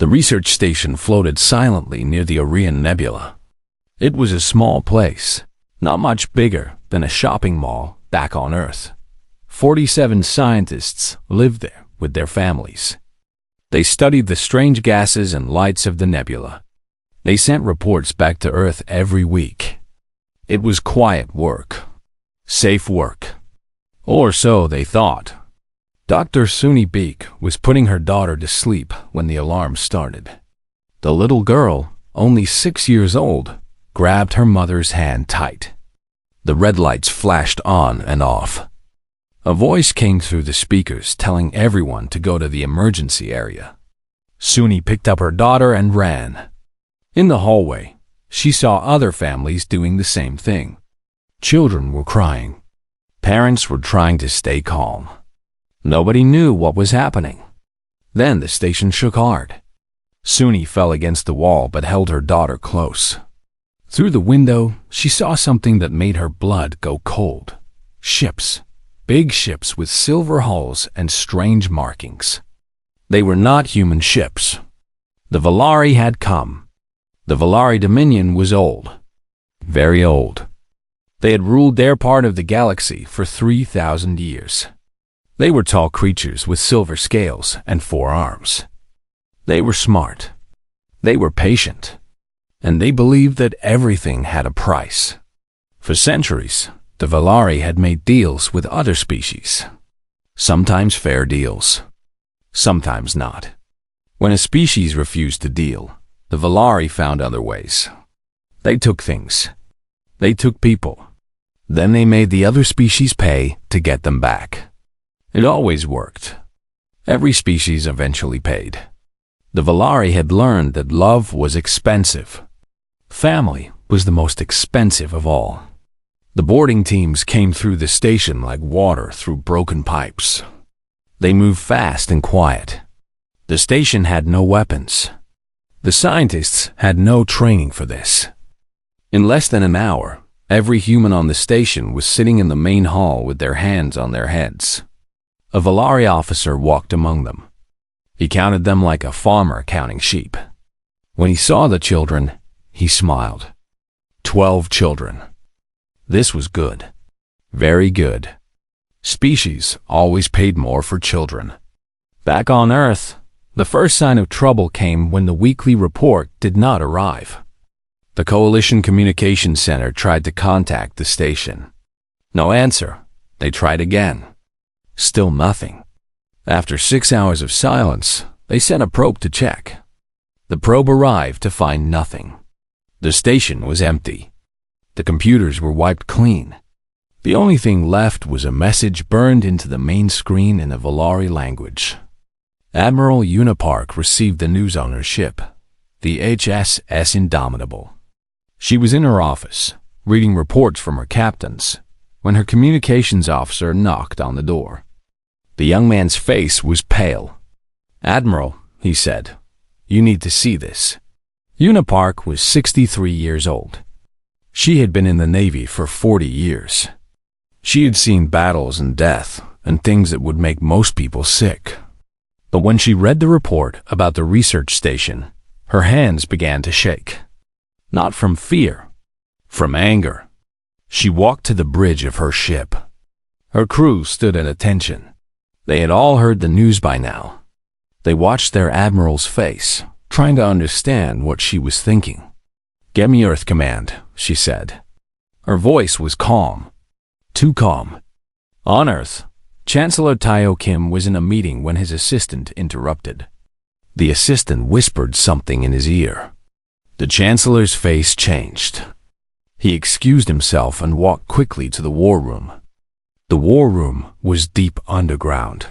The research station floated silently near the Orion Nebula. It was a small place, not much bigger than a shopping mall back on Earth. 47 scientists lived there with their families. They studied the strange gases and lights of the nebula. They sent reports back to Earth every week. It was quiet work. Safe work. Or so they thought. Dr. Suni Beek was putting her daughter to sleep when the alarm started. The little girl, only 6 years old, grabbed her mother's hand tight. The red lights flashed on and off. A voice came through the speakers telling everyone to go to the emergency area. Suni picked up her daughter and ran. In the hallway, she saw other families doing the same thing. Children were crying. Parents were trying to stay calm. Nobody knew what was happening. Then the station shook hard. Suni fell against the wall but held her daughter close. Through the window, she saw something that made her blood go cold. Ships. Big ships with silver hulls and strange markings. They were not human ships. The Valari had come. The Valari Dominion was old. Very old. They had ruled their part of the galaxy for 3,000 years. They were tall creatures with silver scales and 4 arms. They were smart. They were patient. And they believed that everything had a price. For centuries, the Valari had made deals with other species. Sometimes fair deals. Sometimes not. When a species refused to deal, the Valari found other ways. They took things. They took people. Then they made the other species pay to get them back. It always worked. Every species eventually paid. The Valari had learned that love was expensive. Family was the most expensive of all. The boarding teams came through the station like water through broken pipes. They moved fast and quiet. The station had no weapons. The scientists had no training for this. In less than an hour, every human on the station was sitting in the main hall with their hands on their heads. A Valari officer walked among them. He counted them like a farmer counting sheep. When he saw the children, he smiled. 12 children. This was good. Very good. Species always paid more for children. Back on Earth, the first sign of trouble came when the weekly report did not arrive. The Coalition Communications Center tried to contact the station. No answer. They tried again. Still nothing. After 6 hours of silence, they sent a probe to check. The probe arrived to find nothing. The station was empty. The computers were wiped clean. The only thing left was a message burned into the main screen in the Valari language. Admiral Unipark received the news on her ship, the HSS Indomitable. She was in her office, reading reports from her captains, when her communications officer knocked on the door. The young man's face was pale. "Admiral," he said, "you need to see this." Unipark was 63 years old. She had been in the Navy for 40 years. She had seen battles and death and things that would make most people sick. But when she read the report about the research station, her hands began to shake. Not from fear, from anger. She walked to the bridge of her ship. Her crew stood at attention. They had all heard the news by now. They watched their admiral's face, trying to understand what she was thinking. "Get me Earth Command," she said. Her voice was calm. Too calm. On Earth, Chancellor Taiyo Kim was in a meeting when his assistant interrupted. The assistant whispered something in his ear. The Chancellor's face changed. He excused himself and walked quickly to the war room. The war room was deep underground.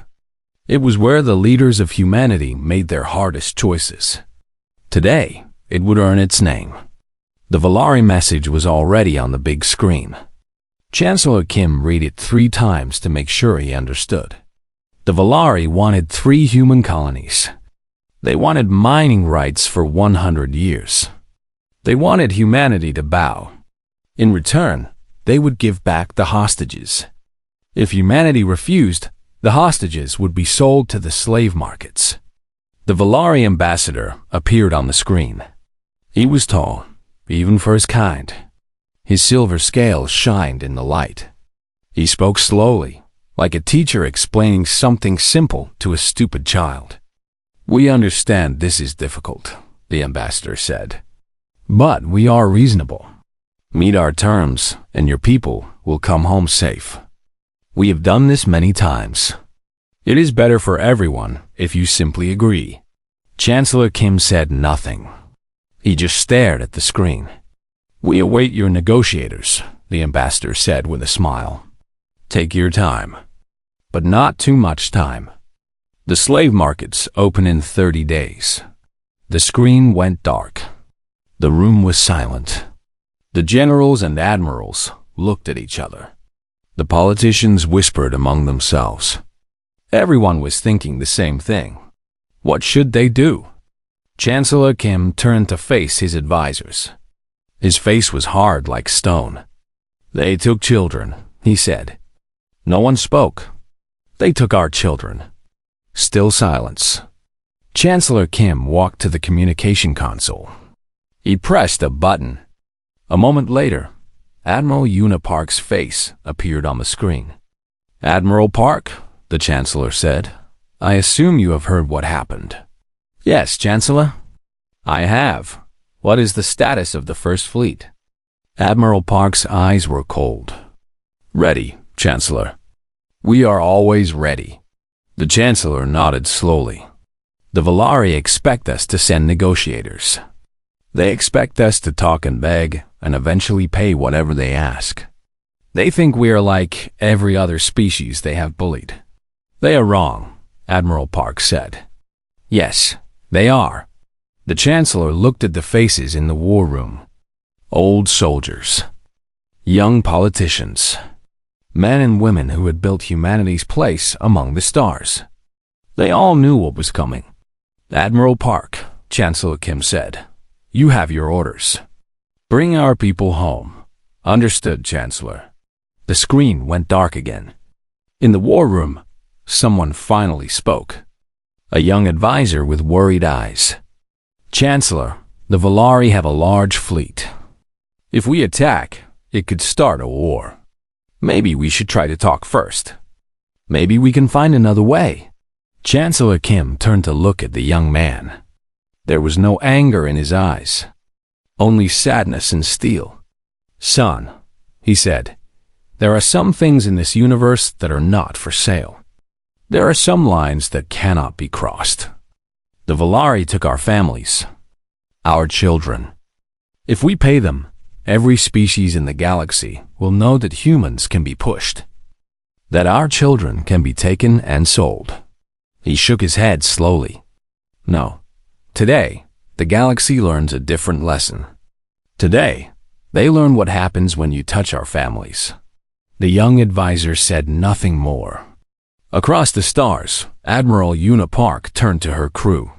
It was where the leaders of humanity made their hardest choices. Today, it would earn its name. The Valari message was already on the big screen. Chancellor Kim read it 3 times to make sure he understood. The Valari wanted 3 human colonies. They wanted mining rights for 100 years. They wanted humanity to bow. In return, they would give back the hostages. If humanity refused, the hostages would be sold to the slave markets. The Valari ambassador appeared on the screen. He was tall, even for his kind. His silver scales shined in the light. He spoke slowly, like a teacher explaining something simple to a stupid child. "We understand this is difficult," the ambassador said. "But we are reasonable. Meet our terms, and your people will come home safe. We have done this many times. It is better for everyone if you simply agree." Chancellor Kim said nothing. He just stared at the screen. "We await your negotiators," the ambassador said with a smile. "Take your time, but not too much time. The slave markets open in 30 days. The screen went dark. The room was silent. The generals and admirals looked at each other. The politicians whispered among themselves. Everyone was thinking the same thing. What should they do? Chancellor Kim turned to face his advisors. His face was hard like stone. "They took children," he said. No one spoke. "They took our children." Still silence. Chancellor Kim walked to the communication console. He pressed a button. A moment later, Admiral Una Park's face appeared on the screen. "Admiral Park," the Chancellor said, "I assume you have heard what happened." "Yes, Chancellor." "I have. What is the status of the First Fleet?" Admiral Park's eyes were cold. "Ready, Chancellor." "We are always ready." The Chancellor nodded slowly. "The Valari expect us to send negotiators. They expect us to talk and beg and eventually pay whatever they ask. They think we are like every other species they have bullied." "They are wrong," Admiral Park said. "Yes, they are." The Chancellor looked at the faces in the war room. Old soldiers, young politicians, men and women who had built humanity's place among the stars. They all knew what was coming. "Admiral Park," Chancellor Kim said, "you have your orders. Bring our people home." "Understood, Chancellor." The screen went dark again. In the war room, someone finally spoke. A young advisor with worried eyes. "Chancellor, the Valari have a large fleet. If we attack, it could start a war. Maybe we should try to talk first. Maybe we can find another way." Chancellor Kim turned to look at the young man. There was no anger in his eyes, only sadness and steel. "Son," he said, "there are some things in this universe that are not for sale. There are some lines that cannot be crossed. The Valari took our families, our children. If we pay them, every species in the galaxy will know that humans can be pushed, that our children can be taken and sold." He shook his head slowly. "No. Today, the galaxy learns a different lesson. Today, they learn what happens when you touch our families." The young advisor said nothing more. Across the stars, Admiral Una Park turned to her crew.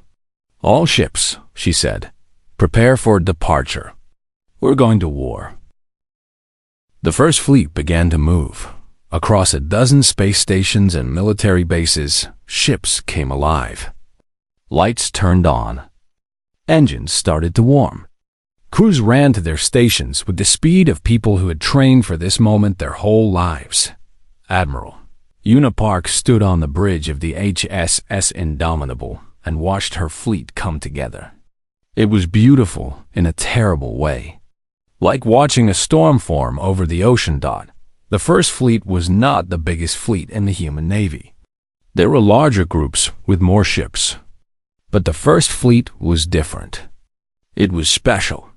"All ships," she said, "prepare for departure. We're going to war." The First Fleet began to move. Across a dozen space stations and military bases, ships came alive. Lights turned on. Engines started to warm. Crews ran to their stations with the speed of people who had trained for this moment their whole lives. Admiral Una Park stood on the bridge of the HSS Indomitable and watched her fleet come together. It was beautiful in a terrible way. Like watching a storm form over the ocean. The First Fleet was not the biggest fleet in the human navy. There were larger groups with more ships. But the First Fleet was different. It was special.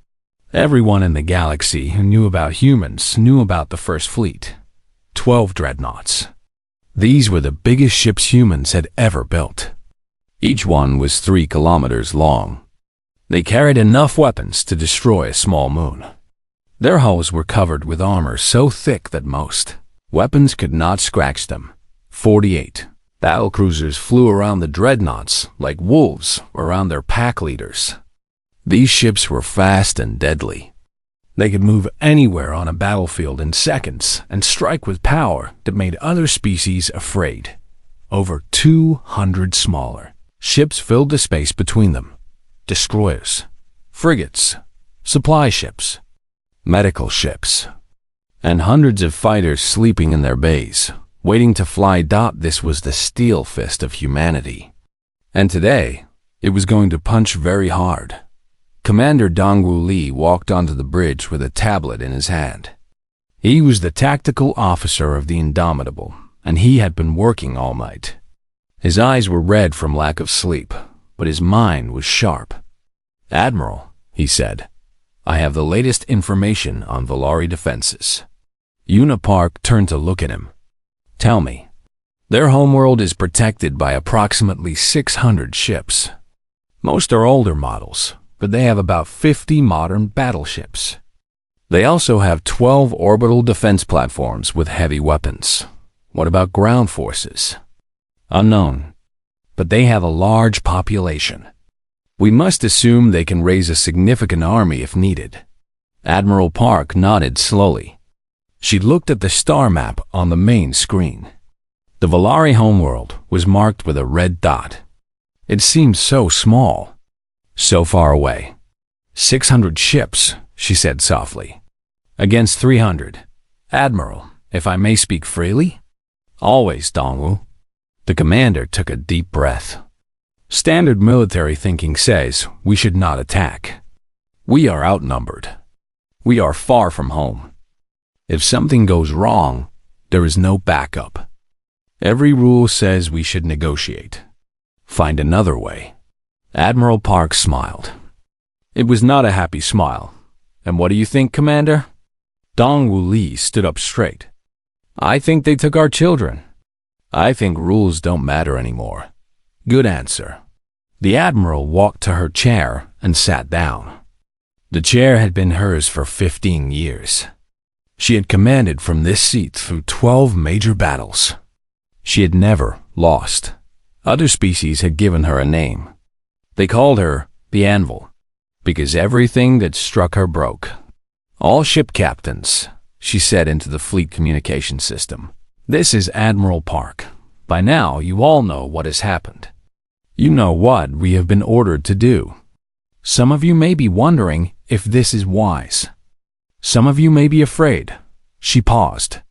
Everyone in the galaxy who knew about humans knew about the First Fleet. 12 dreadnoughts. These were the biggest ships humans had ever built. Each one was 3 kilometers long. They carried enough weapons to destroy a small moon. Their hulls were covered with armor so thick that most weapons could not scratch them. 48 battlecruisers flew around the dreadnoughts like wolves around their pack leaders. These ships were fast and deadly. They could move anywhere on a battlefield in seconds and strike with power that made other species afraid. Over 200 smaller Ships filled the space between them. Destroyers, frigates, supply ships, medical ships, and hundreds of fighters sleeping in their bays, waiting to fly. This was the steel fist of humanity. And today, it was going to punch very hard. Commander Dongwu Li walked onto the bridge with a tablet in his hand. He was the tactical officer of the Indomitable, and he had been working all night. His eyes were red from lack of sleep, but his mind was sharp. "Admiral," he said, "I have the latest information on Volari defenses." Una Park turned to look at him. "Tell me." "Their homeworld is protected by approximately 600 ships. Most are older models, but they have about 50 modern battleships. They also have 12 orbital defense platforms with heavy weapons. What about ground forces?" "Unknown, but they have a large population. We must assume they can raise a significant army if needed." Admiral Park nodded slowly. She looked at the star map on the main screen. The Volari homeworld was marked with a red dot. It seemed so small, so far away. 600 ships, she said softly. "Against 300. Admiral, if I may speak freely?" "Always, Dongwu." The commander took a deep breath. "Standard military thinking says we should not attack. We are outnumbered. We are far from home. If something goes wrong, there is no backup. Every rule says we should negotiate. Find another way." Admiral Park smiled. It was not a happy smile. "And what do you think, Commander?" Dongwu Li stood up straight. "I think they took our children. I think rules don't matter anymore." "Good answer." The Admiral walked to her chair and sat down. The chair had been hers for 15 years. She had commanded from this seat through 12 major battles. She had never lost. Other species had given her a name. They called her the Anvil, because everything that struck her broke. "All ship captains," she said into the fleet communication system. "This is Admiral Park. By now, you all know what has happened. You know what we have been ordered to do. Some of you may be wondering if this is wise. Some of you may be afraid." She paused.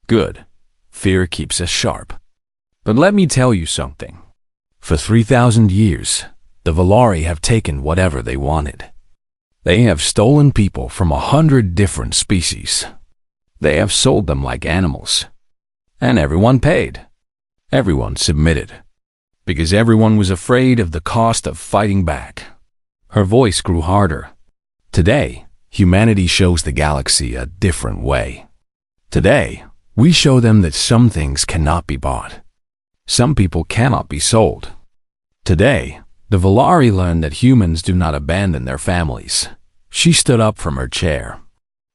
"Good. Fear keeps us sharp. But let me tell you something. For 3,000 years, the Volari have taken whatever they wanted. They have stolen people from 100 different species. They have sold them like animals. And everyone paid. Everyone submitted. Because everyone was afraid of the cost of fighting back." Her voice grew harder. "Today, humanity shows the galaxy a different way. Today, we show them that some things cannot be bought. Some people cannot be sold. Today, the Volari learn that humans do not abandon their families." She stood up from her chair.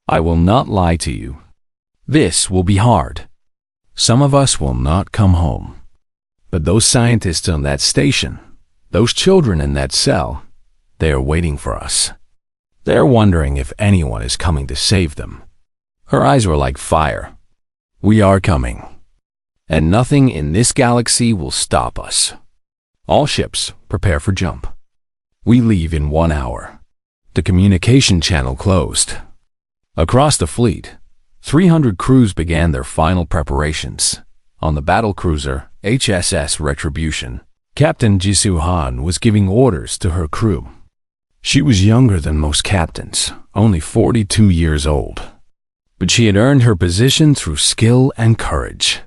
"I will not lie to you. This will be hard. Some of us will not come home. But those scientists on that station, those children in that cell, they are waiting for us. They're wondering if anyone is coming to save them." Her eyes were like fire. "We are coming. And nothing in this galaxy will stop us. All ships, prepare for jump. We leave in 1 hour." The communication channel closed. Across the fleet, 300 crews began their final preparations. On the battlecruiser HSS Retribution, Captain Jisoo Han was giving orders to her crew. She was younger than most captains, only 42 years old. But she had earned her position through skill and courage.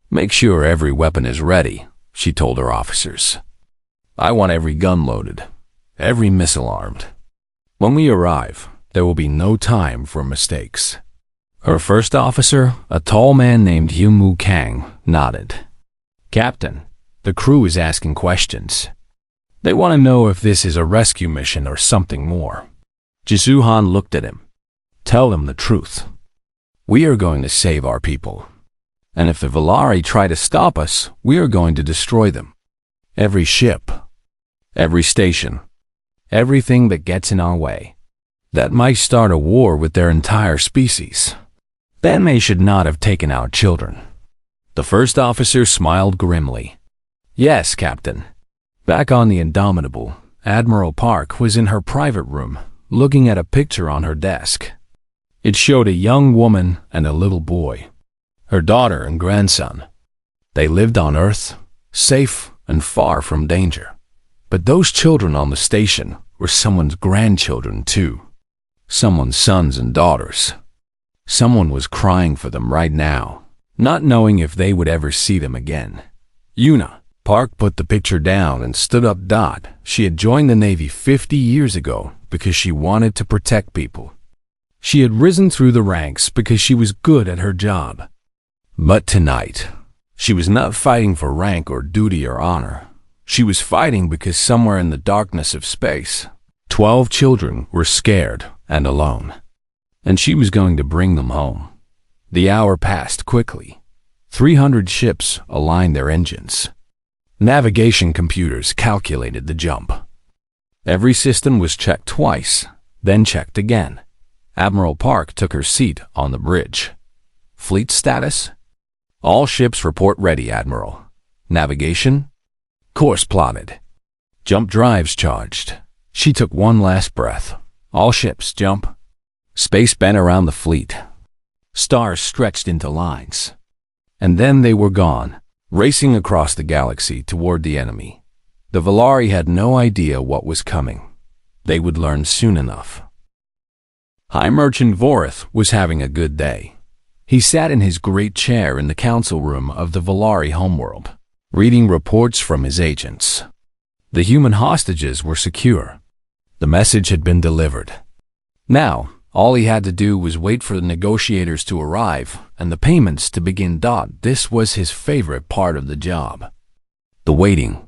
"Make sure every weapon is ready," she told her officers. "I want every gun loaded, every missile armed. When we arrive, there will be no time for mistakes." Her first officer, a tall man named Hyunmoo Kang, nodded. "Captain, the crew is asking questions. They want to know if this is a rescue mission or something more." Jisoo Han looked at him. "Tell them the truth. We are going to save our people. And if the Volari try to stop us, we are going to destroy them. Every ship, every station, everything that gets in our way. That might start a war with their entire species. Then they should not have taken our children." The first officer smiled grimly. "Yes, Captain. Back on the Indomitable, Admiral Park was in her private room, looking at a picture on her desk. It showed a young woman and a little boy, her daughter and grandson. They lived on Earth, safe and far from danger. But those children on the station were someone's grandchildren too. Someone's sons and daughters. Someone was crying for them right now, not knowing if they would ever see them again. Una Park put the picture down and stood up. She had joined the Navy 50 years ago because she wanted to protect people. She had risen through the ranks because she was good at her job. But tonight, she was not fighting for rank or duty or honor. She was fighting because somewhere in the darkness of space, 12 children were scared and alone. And she was going to bring them home. The hour passed quickly. 300 ships aligned their engines. Navigation computers calculated the jump. Every system was checked twice, then checked again. Admiral Park took her seat on the bridge. Fleet status? All ships report ready, Admiral. Navigation? Course plotted. Jump drives charged. She took one last breath. All ships jump. Space bent around the fleet. Stars stretched into lines. And then they were gone, racing across the galaxy toward the enemy. The Valari had no idea what was coming. They would learn soon enough. High Merchant Vorith was having a good day. He sat in his great chair in the council room of the Valari homeworld, reading reports from his agents. The human hostages were secure. The message had been delivered. Now, all he had to do was wait for the negotiators to arrive and the payments to begin. This was his favorite part of the job. The waiting.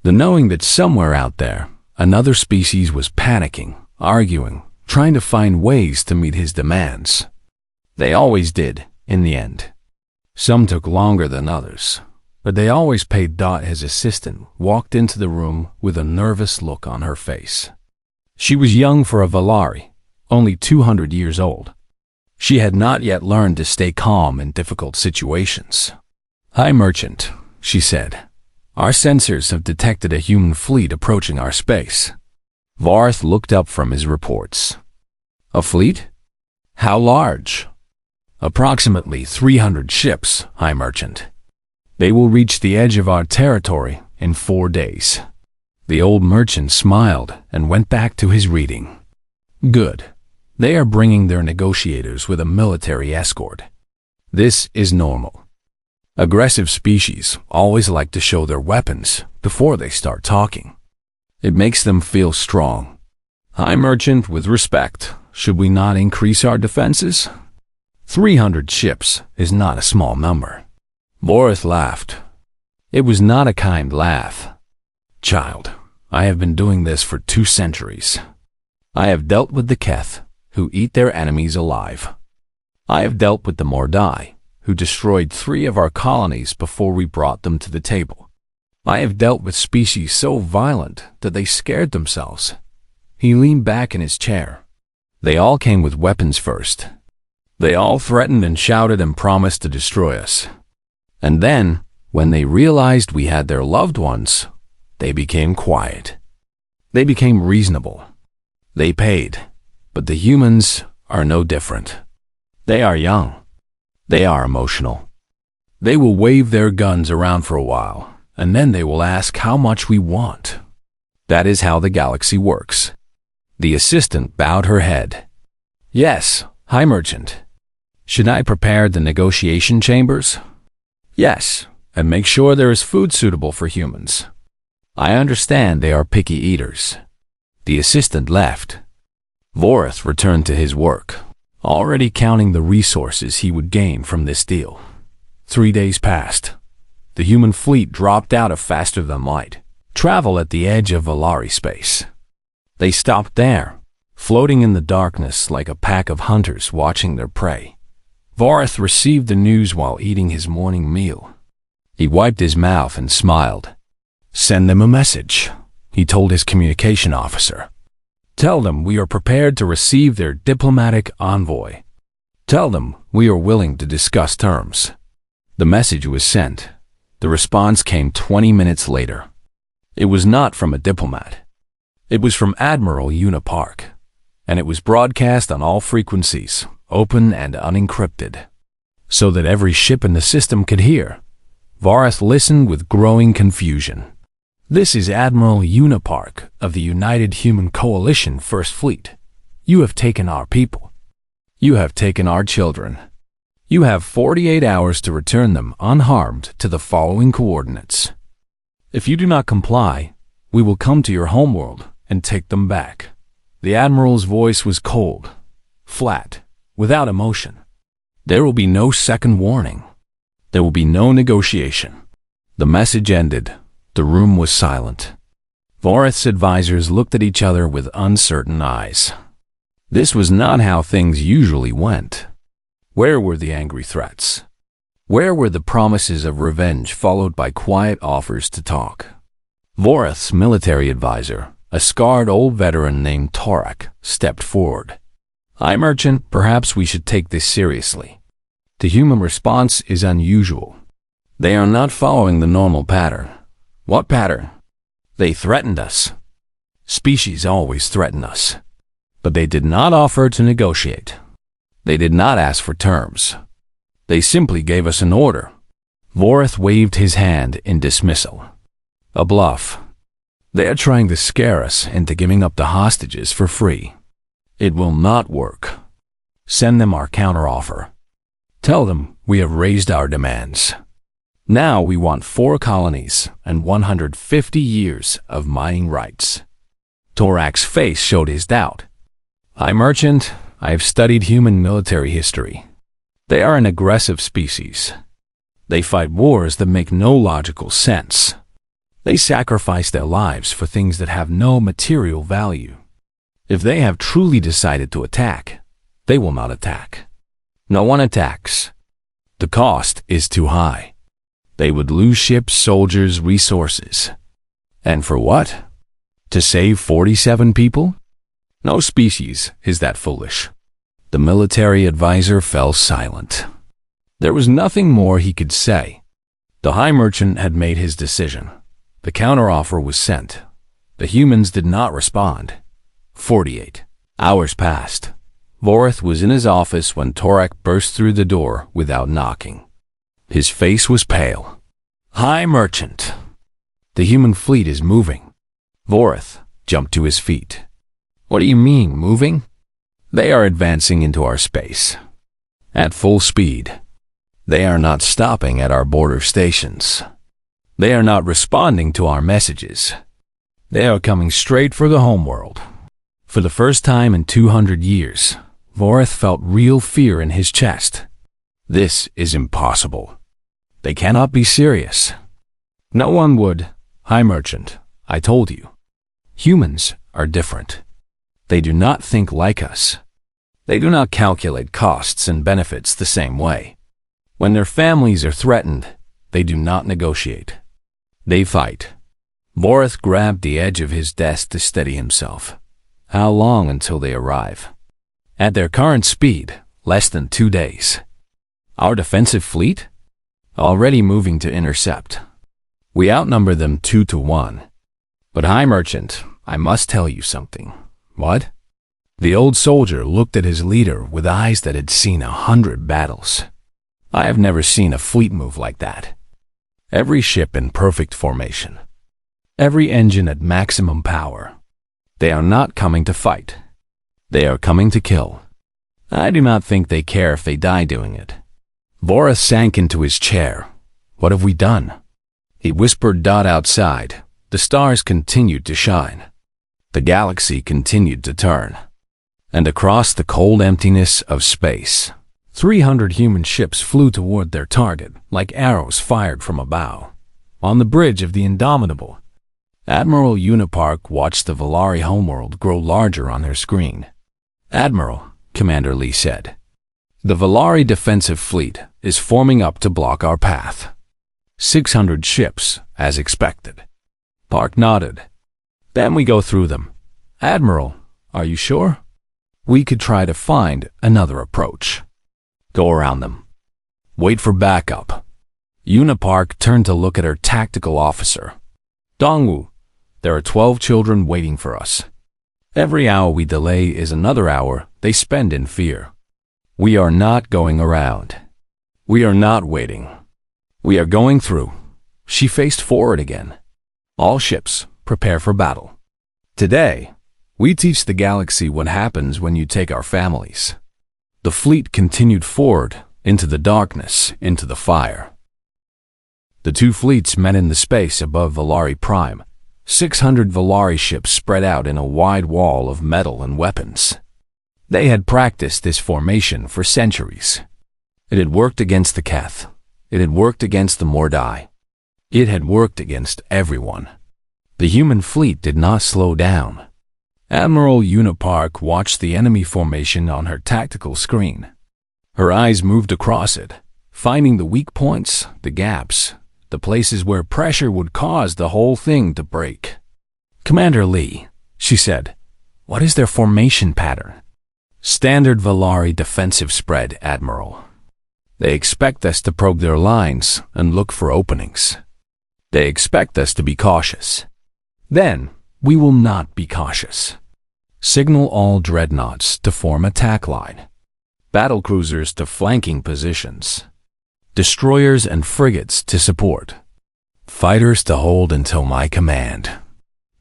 The knowing that somewhere out there, another species was panicking, arguing, trying to find ways to meet his demands. They always did, in the end. Some took longer than others, but they always paid. His assistant walked into the room with a nervous look on her face. She was young for a Valari, only 200 years old. She had not yet learned to stay calm in difficult situations. "High Merchant," she said. "Our sensors have detected a human fleet approaching our space." Vorith looked up from his reports. "A fleet? How large?" "Approximately 300 ships, High Merchant. They will reach the edge of our territory in 4 days." The old merchant smiled and went back to his reading. "Good. They are bringing their negotiators with a military escort. This is normal. Aggressive species always like to show their weapons before they start talking. It makes them feel strong. High Merchant, with respect, should we not increase our defenses? 300 ships is not a small number." Vorith laughed. It was not a kind laugh. "Child, I have been doing this for 2 centuries. I have dealt with the Keth, who eat their enemies alive. I have dealt with the Mordai, who destroyed 3 of our colonies before we brought them to the table. I have dealt with species so violent that they scared themselves." He leaned back in his chair. "They all came with weapons first. They all threatened and shouted and promised to destroy us. And then, when they realized we had their loved ones, they became quiet. They became reasonable. They paid. But the humans are no different. They are young. They are emotional. They will wave their guns around for a while, and then they will ask how much we want. That is how the galaxy works." The assistant bowed her head. "Yes, High Merchant. Should I prepare the negotiation chambers?" "Yes, and make sure there is food suitable for humans. I understand they are picky eaters." The assistant left. Vorith returned to his work, already counting the resources he would gain from this deal. 3 days passed. The human fleet dropped out of faster-than-light travel at the edge of Valari space. They stopped there, floating in the darkness like a pack of hunters watching their prey. Vorith received the news while eating his morning meal. He wiped his mouth and smiled. "Send them a message," he told his communication officer. "Tell them we are prepared to receive their diplomatic envoy. Tell them we are willing to discuss terms." The message was sent. The response came 20 minutes later. It was not from a diplomat. It was from Admiral Unipark, and it was broadcast on all frequencies, open and unencrypted, so that every ship in the system could hear. Vareth listened with growing confusion. This is Admiral Unipark of the United Human Coalition First Fleet. You have taken our people. You have taken our children. You have 48 hours to return them unharmed to the following coordinates. If you do not comply, we will come to your homeworld and take them back. The Admiral's voice was cold, flat, without emotion. There will be no second warning. There will be no negotiation. The message ended. The room was silent. Voreth's advisors looked at each other with uncertain eyes. This was not how things usually went. Where were the angry threats? Where were the promises of revenge followed by quiet offers to talk? Voreth's military advisor, a scarred old veteran named Torak, stepped forward. "High Merchant, perhaps we should take this seriously. The human response is unusual. They are not following the normal pattern." "What pattern?" "They threatened us. Species always threaten us. But they did not offer to negotiate. They did not ask for terms. They simply gave us an order." Voreth waved his hand in dismissal. "A bluff. They are trying to scare us into giving up the hostages for free. It will not work. Send them our counteroffer. Tell them we have raised our demands. Now we want 4 colonies and 150 years of mining rights." Torak's face showed his doubt. "High Merchant, I have studied human military history. They are an aggressive species. They fight wars that make no logical sense. They sacrifice their lives for things that have no material value. If they have truly decided to attack, they will not attack. No one attacks. The cost is too high. They would lose ships, soldiers, resources. And for what? To save 47 people? No species is that foolish." The military advisor fell silent. There was nothing more he could say. The High Merchant had made his decision. The counteroffer was sent. The humans did not respond. 48 hours passed. Voreth was in his office when Torak burst through the door without knocking. His face was pale. "High Merchant, the human fleet is moving." Voreth jumped to his feet. "What do you mean, moving?" "They are advancing into our space. At full speed. They are not stopping at our border stations. They are not responding to our messages. They are coming straight for the homeworld." For the first time in 200 years, Voreth felt real fear in his chest. This is impossible. They cannot be serious. "No one would. High Merchant, I told you. Humans are different. They do not think like us. They do not calculate costs and benefits the same way. When their families are threatened, they do not negotiate. They fight." Voreth grabbed the edge of his desk to steady himself. "How long until they arrive?" "At their current speed, less than 2 days." "Our defensive fleet?" "Already moving to intercept. We outnumber them 2 to 1. But High Merchant, I must tell you something." "What?" The old soldier looked at his leader with eyes that had seen 100 battles. "I have never seen a fleet move like that. Every ship in perfect formation. Every engine at maximum power. They are not coming to fight. They are coming to kill. I do not think they care if they die doing it." Voreth sank into his chair. "What have we done?" He whispered. Outside, the stars continued to shine. The galaxy continued to turn. And across the cold emptiness of space, 300 human ships flew toward their target like arrows fired from a bow. On the bridge of the Indomitable, Admiral Unipark watched the Valari homeworld grow larger on their screen. "Admiral," Commander Lee said, "the Valari defensive fleet is forming up to block our path. 600 ships, as expected." Park nodded. "Then we go through them." "Admiral, are you sure?" "We could try to find another approach." "Go around them. Wait for backup." Unipark turned to look at her tactical officer. "Dongwu, There are 12 children waiting for us. Every hour we delay is another hour they spend in fear. We are not going around. We are not waiting. We are going through. She faced forward again. All ships, prepare for battle. Today, we teach the galaxy what happens when you take our families. The fleet continued forward, into the darkness, into the fire. The two fleets met in the space above Valari Prime. 600 Valari ships spread out in a wide wall of metal and weapons. They had practiced this formation for centuries. It had worked against the Keth. It had worked against the Mordai. It had worked against everyone. The human fleet did not slow down. Admiral Unipark watched the enemy formation on her tactical screen. Her eyes moved across it, finding the weak points, the gaps, the places where pressure would cause the whole thing to break. "Commander Lee," she said, "what is their formation pattern?" "Standard Valari defensive spread, Admiral. They expect us to probe their lines and look for openings. They expect us to be cautious. Then, we will not be cautious. Signal all dreadnoughts to form attack line. Battlecruisers to flanking positions. Destroyers and frigates to support. Fighters to hold until my command.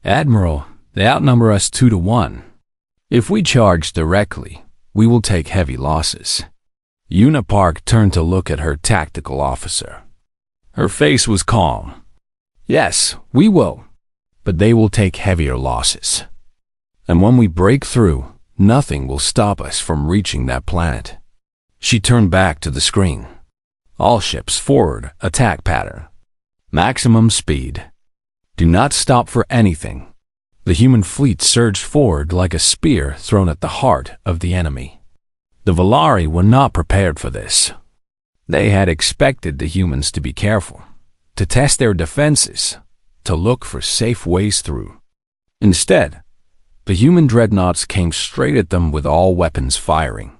Admiral, they outnumber us 2-1. If we charge directly, we will take heavy losses." Unipark turned to look at her tactical officer. Her face was calm. "Yes, we will, but they will take heavier losses. And when we break through, nothing will stop us from reaching that planet." She turned back to the screen. "All ships forward, attack pattern. Maximum speed. Do not stop for anything." The human fleet surged forward like a spear thrown at the heart of the enemy. The Valari were not prepared for this. They had expected the humans to be careful, to test their defenses, to look for safe ways through. Instead, the human dreadnoughts came straight at them with all weapons firing.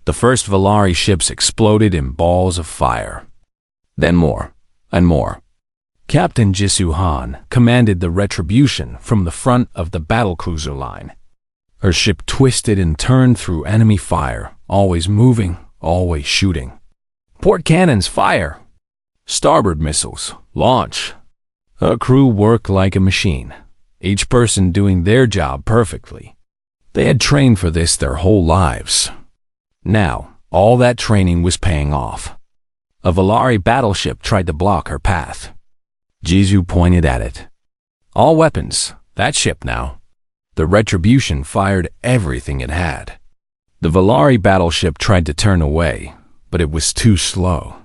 The first Valari ships exploded in balls of fire. Then more, and more. Captain Jisoo Han commanded the retribution from the front of the battlecruiser line. Her ship twisted and turned through enemy fire, always moving, always shooting. "Port cannons, fire! Starboard missiles, launch!" Her crew worked like a machine, each person doing their job perfectly. They had trained for this their whole lives. Now, all that training was paying off. A Valari battleship tried to block her path. Jisoo pointed at it. "All weapons, that ship now." The retribution fired everything it had. The Valari battleship tried to turn away, but it was too slow.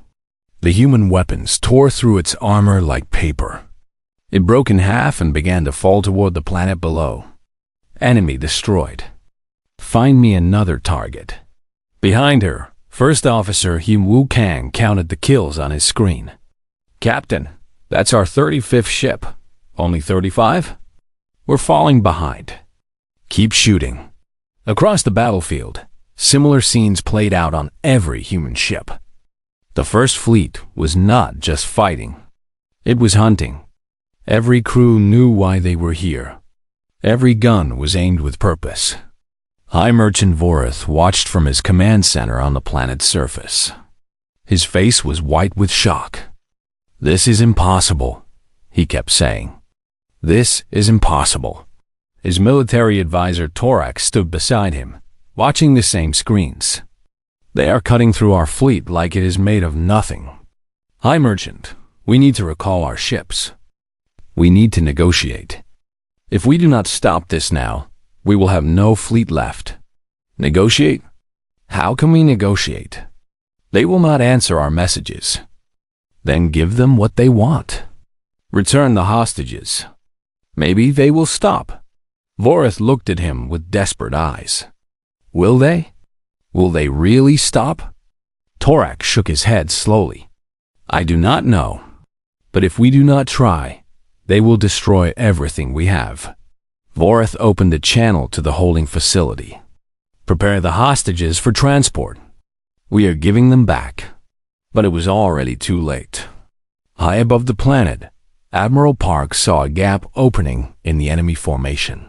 The human weapons tore through its armor like paper. It broke in half and began to fall toward the planet below. Enemy destroyed. "Find me another target." Behind her, First Officer Him Woo Kang counted the kills on his screen. "Captain, that's our 35th ship. Only 35? We're falling behind. Keep shooting." Across the battlefield, similar scenes played out on every human ship. The First Fleet was not just fighting. It was hunting. Every crew knew why they were here. Every gun was aimed with purpose. High Merchant Vorith watched from his command center on the planet's surface. His face was white with shock. "This is impossible," he kept saying. "This is impossible." His military advisor Torak stood beside him, watching the same screens. "They are cutting through our fleet like it is made of nothing. High Merchant, we need to recall our ships. We need to negotiate. If we do not stop this now, we will have no fleet left." "Negotiate? How can we negotiate? They will not answer our messages." "Then give them what they want. Return the hostages. Maybe they will stop." Vorith looked at him with desperate eyes. "Will they? Will they really stop?" Torak shook his head slowly. "I do not know. But if we do not try, they will destroy everything we have." Vorith opened a channel to the holding facility. "Prepare the hostages for transport. We are giving them back." But it was already too late. High above the planet, Admiral Park saw a gap opening in the enemy formation.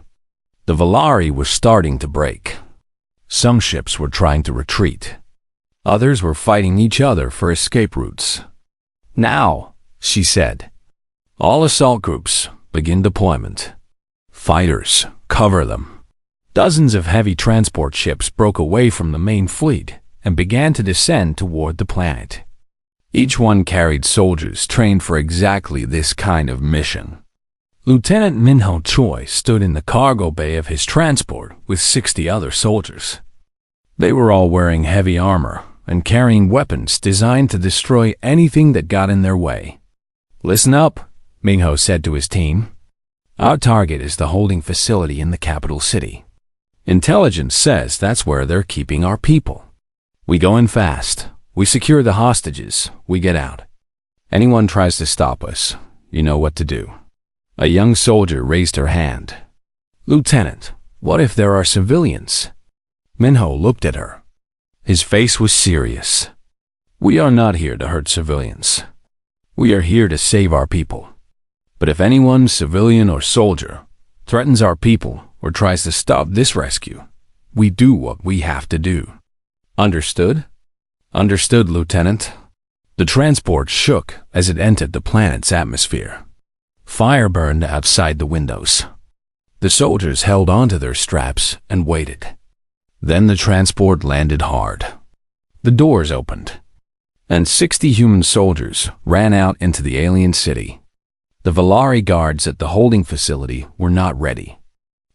The Valari were starting to break. Some ships were trying to retreat. Others were fighting each other for escape routes. "Now," she said, "all assault groups begin deployment. Fighters, cover them." Dozens of heavy transport ships broke away from the main fleet and began to descend toward the planet. Each one carried soldiers trained for exactly this kind of mission. Lieutenant Minho Choi stood in the cargo bay of his transport with 60 other soldiers. They were all wearing heavy armor and carrying weapons designed to destroy anything that got in their way. "Listen up," Minho said to his team. "Our target is the holding facility in the capital city. Intelligence says that's where they're keeping our people. We go in fast. We secure the hostages. We get out. Anyone tries to stop us, you know what to do." A young soldier raised her hand. "Lieutenant, what if there are civilians?" Minho looked at her. His face was serious. "We are not here to hurt civilians. We are here to save our people. But if anyone, civilian or soldier, threatens our people or tries to stop this rescue, we do what we have to do. Understood?" "Understood, Lieutenant." The transport shook as it entered the planet's atmosphere. Fire burned outside the windows. The soldiers held onto their straps and waited. Then the transport landed hard. The doors opened, and 60 human soldiers ran out into the alien city. The Valari guards at the holding facility were not ready.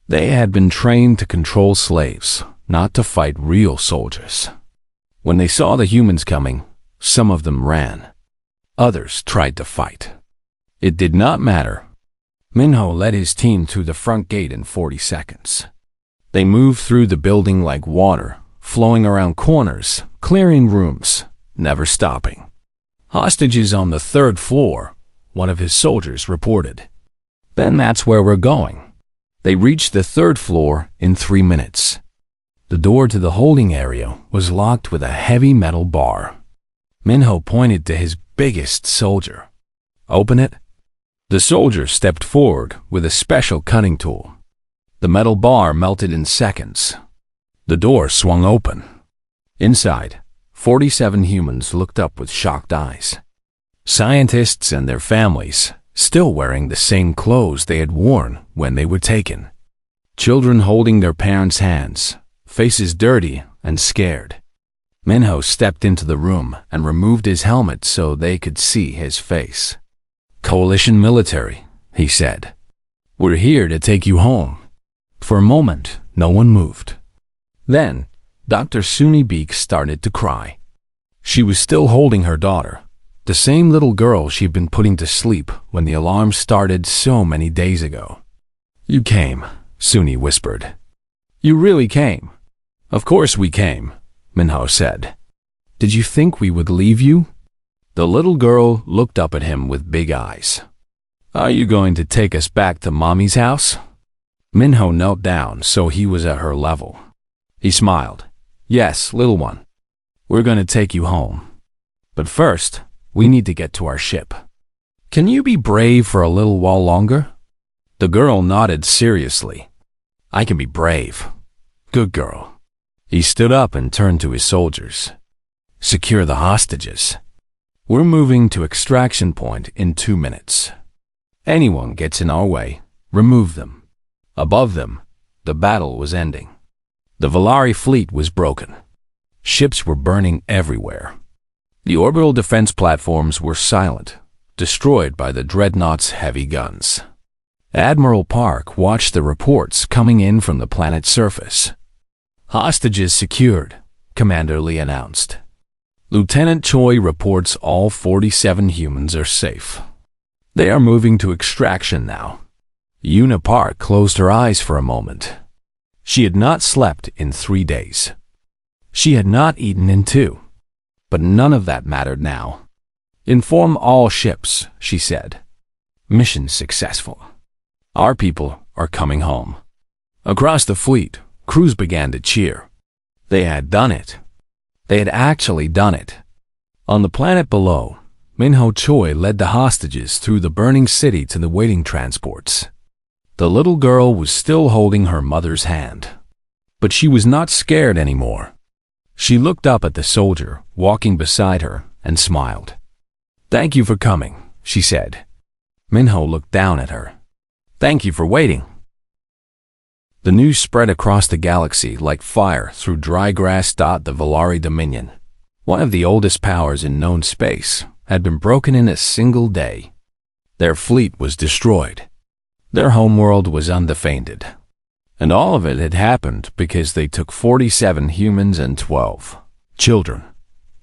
They had been trained to control slaves, not to fight real soldiers. When they saw the humans coming, some of them ran. Others tried to fight. It did not matter. Minho led his team through the front gate in 40 seconds. They moved through the building like water, flowing around corners, clearing rooms, never stopping. "Hostages on the 3rd floor," one of his soldiers reported. "Then that's where we're going." They reached the 3rd floor in 3 minutes. The door to the holding area was locked with a heavy metal bar. Minho pointed to his biggest soldier. "Open it." The soldier stepped forward with a special cutting tool. The metal bar melted in seconds. The door swung open. Inside, 47 humans looked up with shocked eyes. Scientists and their families, still wearing the same clothes they had worn when they were taken. Children holding their parents' hands, faces dirty and scared. Minho stepped into the room and removed his helmet so they could see his face. "Coalition military," he said. "We're here to take you home." For a moment, no one moved. Then, Dr. Suni Beek started to cry. She was still holding her daughter, the same little girl she'd been putting to sleep when the alarm started so many days ago. "You came," Suni whispered. "You really came?" "Of course we came," Minho said. "Did you think we would leave you?" The little girl looked up at him with big eyes. "Are you going to take us back to Mommy's house?" Minho knelt down so he was at her level. He smiled. "Yes, little one. We're going to take you home. But first, we need to get to our ship. Can you be brave for a little while longer?" The girl nodded seriously. "I can be brave. Good girl." He stood up and turned to his soldiers. "Secure the hostages. We're moving to extraction point in 2 minutes. Anyone gets in our way, remove them." Above them, the battle was ending. The Valari fleet was broken. Ships were burning everywhere. The orbital defense platforms were silent, destroyed by the dreadnought's heavy guns. Admiral Park watched the reports coming in from the planet's surface. "Hostages secured," Commander Lee announced. "Lieutenant Choi reports all 47 humans are safe. They are moving to extraction now." Yuna Park closed her eyes for a moment. She had not slept in 3 days. She had not eaten in 2. But none of that mattered now. "Inform all ships," she said. "Mission successful. Our people are coming home." Across the fleet, crews began to cheer. They had done it. They had actually done it. On the planet below, Minho Choi led the hostages through the burning city to the waiting transports. The little girl was still holding her mother's hand, but she was not scared anymore. She looked up at the soldier walking beside her and smiled. "Thank you for coming," she said. Minho looked down at her. "Thank you for waiting." The news spread across the galaxy like fire through dry grass. The Valari Dominion, one of the oldest powers in known space, had been broken in a single day. Their fleet was destroyed. Their homeworld was undefended. And all of it had happened because they took 47 humans and 12 children.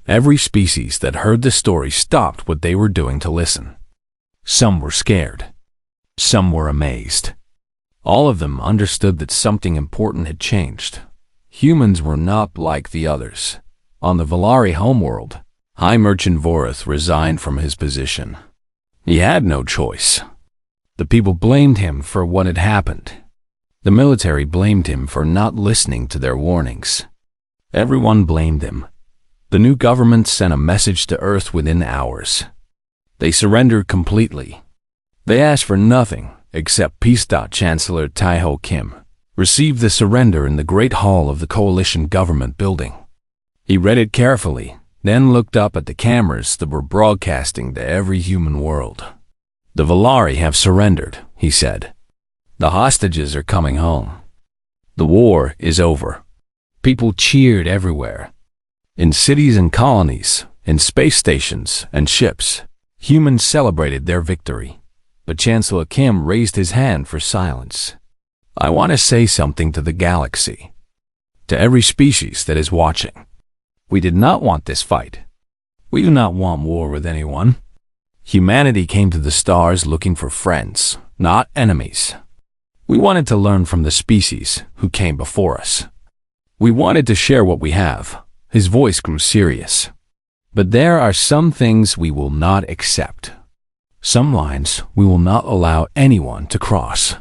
Every species that heard the story stopped what they were doing to listen. Some were scared. Some were amazed. All of them understood that something important had changed. Humans were not like the others. On the Valari homeworld, High Merchant Vorath resigned from his position. He had no choice. The people blamed him for what had happened. The military blamed him for not listening to their warnings. Everyone blamed him. The new government sent a message to Earth within hours. They surrendered completely. They asked for nothing except peace. Chancellor Taiho Kim received the surrender in the Great Hall of the Coalition Government Building. He read it carefully, then looked up at the cameras that were broadcasting to every human world. "The Valari have surrendered," he said. "The hostages are coming home. The war is over." People cheered everywhere. In cities and colonies, in space stations and ships, humans celebrated their victory. But Chancellor Kim raised his hand for silence. "I want to say something to the galaxy. To every species that is watching. We did not want this fight. We do not want war with anyone. Humanity came to the stars looking for friends, not enemies. We wanted to learn from the species who came before us. We wanted to share what we have." His voice grew serious. "But there are some things we will not accept. Some lines we will not allow anyone to cross.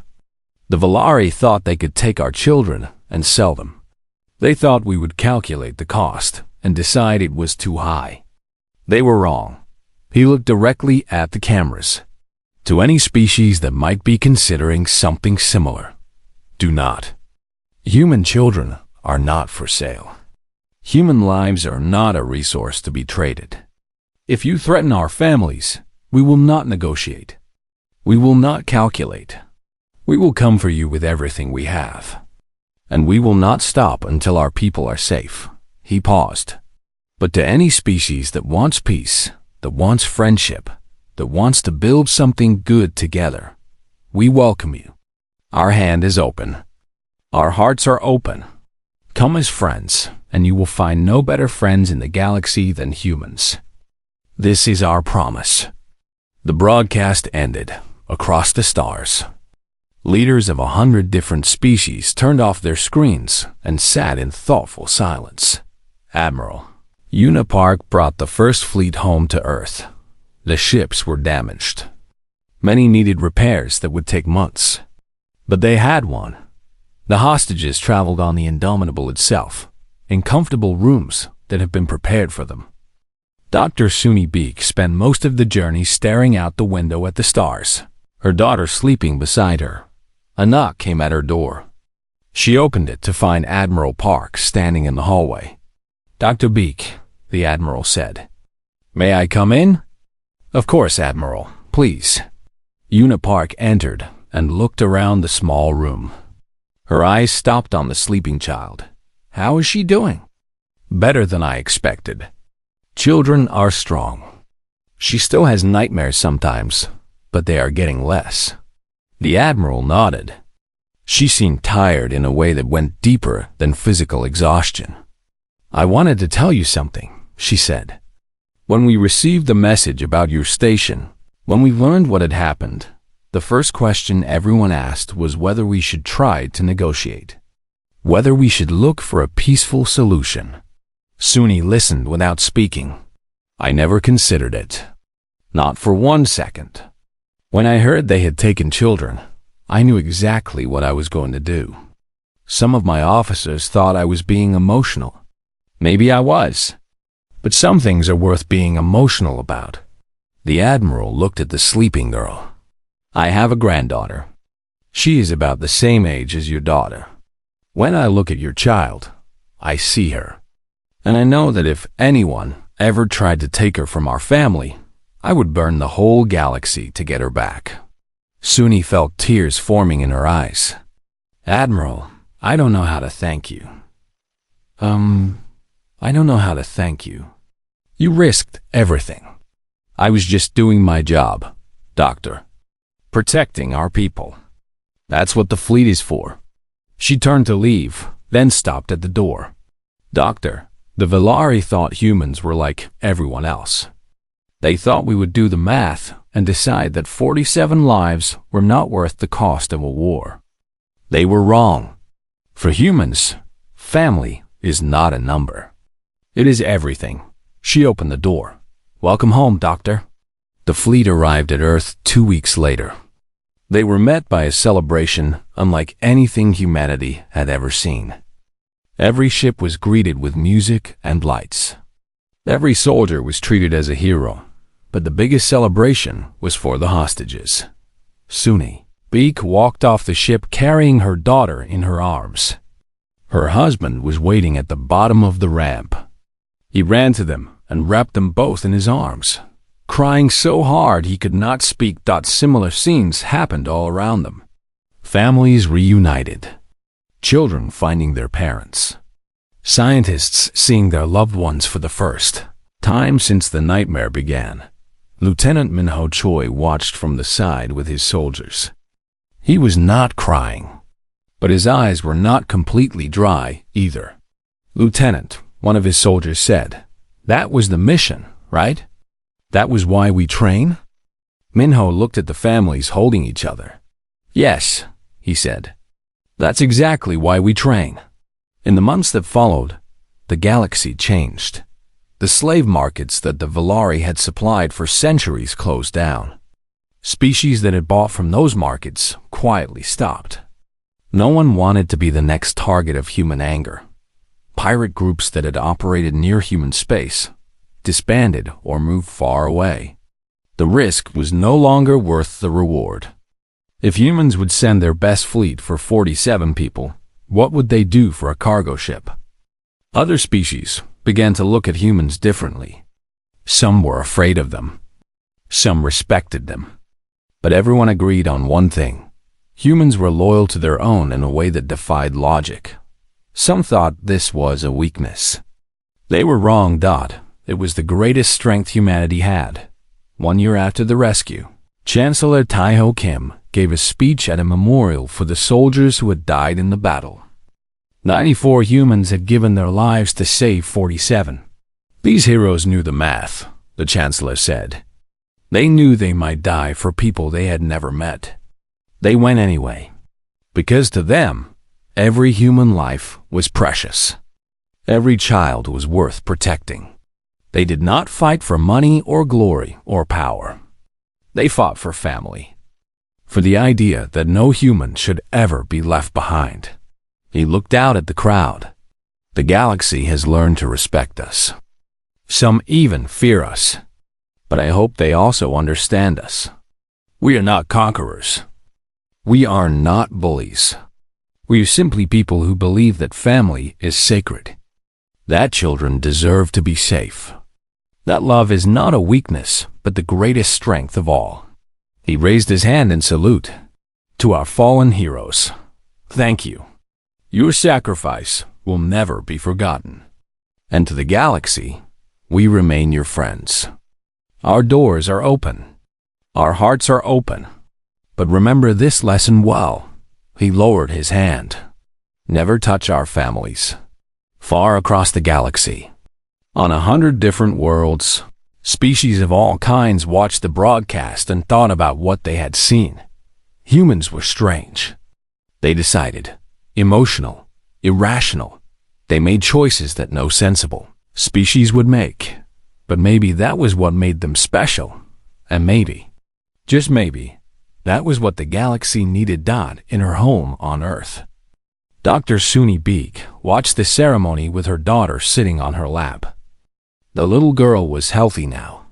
The Valari thought they could take our children and sell them. They thought we would calculate the cost and decide it was too high. They were wrong." He looked directly at the cameras. "To any species that might be considering something similar, do not. Human children are not for sale. Human lives are not a resource to be traded. If you threaten our families, we will not negotiate. We will not calculate. We will come for you with everything we have. And we will not stop until our people are safe." He paused. "But to any species that wants peace, that wants friendship, that wants to build something good together, we welcome you. Our hand is open. Our hearts are open. Come as friends, and you will find no better friends in the galaxy than humans. This is our promise." The broadcast ended across the stars. Leaders of 100 different species turned off their screens and sat in thoughtful silence. Admiral Unipark brought the first fleet home to Earth. The ships were damaged. Many needed repairs that would take months. But they had one. The hostages traveled on the Indomitable itself, in comfortable rooms that had been prepared for them. Dr. Suni Beek spent most of the journey staring out the window at the stars, her daughter sleeping beside her. A knock came at her door. She opened it to find Admiral Park standing in the hallway. "Dr. Beek," the Admiral said. "May I come in?" "Of course, Admiral. Please." Unipark entered and looked around the small room. Her eyes stopped on the sleeping child. "How is she doing?" "Better than I expected. Children are strong. She still has nightmares sometimes, but they are getting less." The Admiral nodded. She seemed tired in a way that went deeper than physical exhaustion. "I wanted to tell you something," she said. "When we received the message about your station, when we learned what had happened, the first question everyone asked was whether we should try to negotiate, whether we should look for a peaceful solution." Suni listened without speaking. "I never considered it. Not for 1 second. When I heard they had taken children, I knew exactly what I was going to do. Some of my officers thought I was being emotional. Maybe I was. But some things are worth being emotional about. The Admiral looked at the sleeping girl. I have a granddaughter. She is about the same age as your daughter. When I look at your child, I see her. And I know that if anyone ever tried to take her from our family, I would burn the whole galaxy to get her back. Suni felt tears forming in her eyes. Admiral, I don't know how to thank you. I don't know how to thank you. You risked everything. I was just doing my job, Doctor. Protecting our people. That's what the fleet is for. She turned to leave, then stopped at the door. Doctor, the Velari thought humans were like everyone else. They thought we would do the math and decide that 47 lives were not worth the cost of a war. They were wrong. For humans, family is not a number. It is everything. She opened the door. Welcome home, Doctor. The fleet arrived at Earth 2 weeks later. They were met by a celebration unlike anything humanity had ever seen. Every ship was greeted with music and lights. Every soldier was treated as a hero, but the biggest celebration was for the hostages. Suni Beak walked off the ship carrying her daughter in her arms. Her husband was waiting at the bottom of the ramp. He ran to them and wrapped them both in his arms, crying so hard he could not speak. Similar scenes happened all around them. Families reunited. Children finding their parents. Scientists seeing their loved ones for the first time since the nightmare began. Lieutenant Minho Choi watched from the side with his soldiers. He was not crying, but his eyes were not completely dry either. Lieutenant, one of his soldiers said, that was the mission, right? That was why we train? Minho looked at the families holding each other. Yes, he said. That's exactly why we train. In the months that followed, the galaxy changed. The slave markets that the Velari had supplied for centuries closed down. Species that had bought from those markets quietly stopped. No one wanted to be the next target of human anger. Pirate groups that had operated near human space disbanded or moved far away. The risk was no longer worth the reward. If humans would send their best fleet for 47 people, what would they do for a cargo ship? Other species began to look at humans differently. Some were afraid of them. Some respected them. But everyone agreed on one thing. Humans were loyal to their own in a way that defied logic. Some thought this was a weakness. They were wrong. It was the greatest strength humanity had. 1 year after the rescue, Chancellor Taiho Kim gave a speech at a memorial for the soldiers who had died in the battle. 94 humans had given their lives to save 47. These heroes knew the math, the Chancellor said. They knew they might die for people they had never met. They went anyway, because to them, every human life was precious. Every child was worth protecting. They did not fight for money or glory or power. They fought for family, for the idea that no human should ever be left behind. He looked out at the crowd. The galaxy has learned to respect us. Some even fear us. But I hope they also understand us. We are not conquerors. We are not bullies. We are simply people who believe that family is sacred. That children deserve to be safe. That love is not a weakness, but the greatest strength of all. He raised his hand in salute. To our fallen heroes, thank you. Your sacrifice will never be forgotten. And to the galaxy, we remain your friends. Our doors are open. Our hearts are open. But remember this lesson well. He lowered his hand. Never touch our families. Far across the galaxy, on 100 different worlds, species of all kinds watched the broadcast and thought about what they had seen. Humans were strange. They decided. Emotional. Irrational. They made choices that no sensible species would make. But maybe that was what made them special. And maybe, just maybe, that was what the galaxy needed. In her home on Earth. Dr. Suni Beak watched the ceremony with her daughter sitting on her lap. The little girl was healthy now,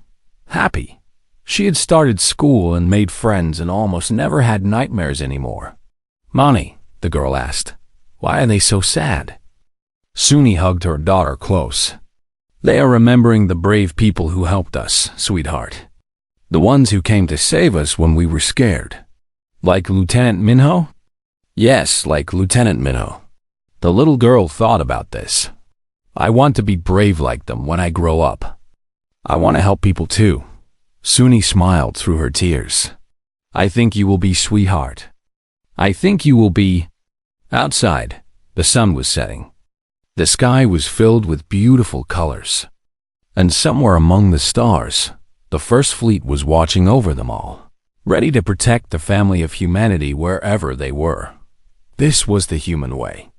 happy, She had started school and made friends and almost never had nightmares anymore. "Mommy," the girl asked, "why are they so sad?" Suni hugged her daughter close. "They are remembering the brave people who helped us, sweetheart. The ones who came to save us when we were scared." "Like Lieutenant Minho?" "Yes, like Lieutenant Minho." The little girl thought about this. "I want to be brave like them when I grow up. I want to help people too." Suni smiled through her tears. "I think you will be, sweetheart. I think you will be." Outside, the sun was setting. The sky was filled with beautiful colors. And somewhere among the stars, the First Fleet was watching over them all, ready to protect the family of humanity wherever they were. This was the human way,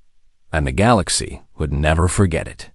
and the galaxy would never forget it.